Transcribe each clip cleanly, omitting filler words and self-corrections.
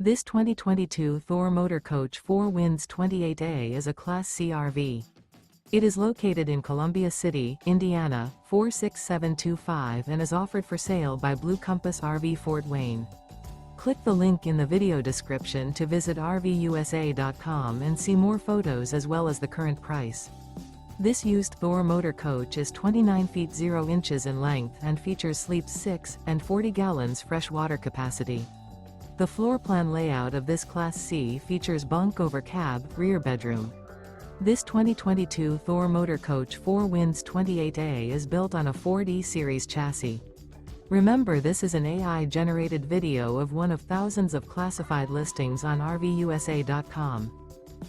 This 2022 Thor Motor Coach 4 Winds 28A is a Class C RV. It is located in Columbia City, Indiana, 46725 and is offered for sale by Blue Compass RV Fort Wayne. Click the link in the video description to visit RVUSA.com and see more photos as well as the current price. This used Thor motor coach is 29 feet 0 inches in length and features sleeps 6 and 40 gallons fresh water capacity. The floor plan layout of this Class C features bunk over cab, rear bedroom. This 2022 Thor Motor Coach 4 Winds 28A is built on a Ford E-Series chassis. Remember, this is an AI-generated video of one of thousands of classified listings on RVUSA.com.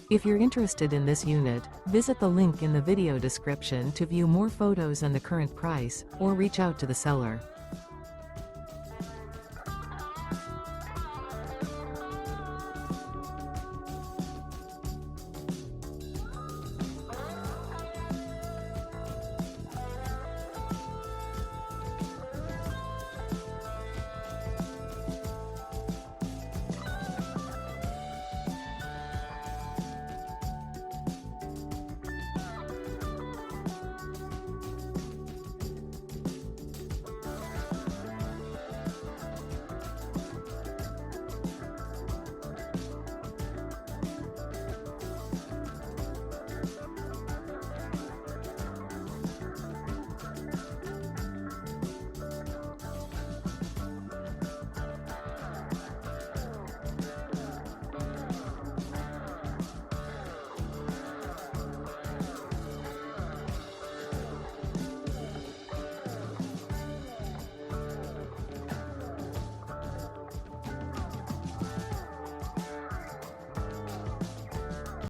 If you're interested in this unit, visit the link in the video description to view more photos and the current price, or reach out to the seller.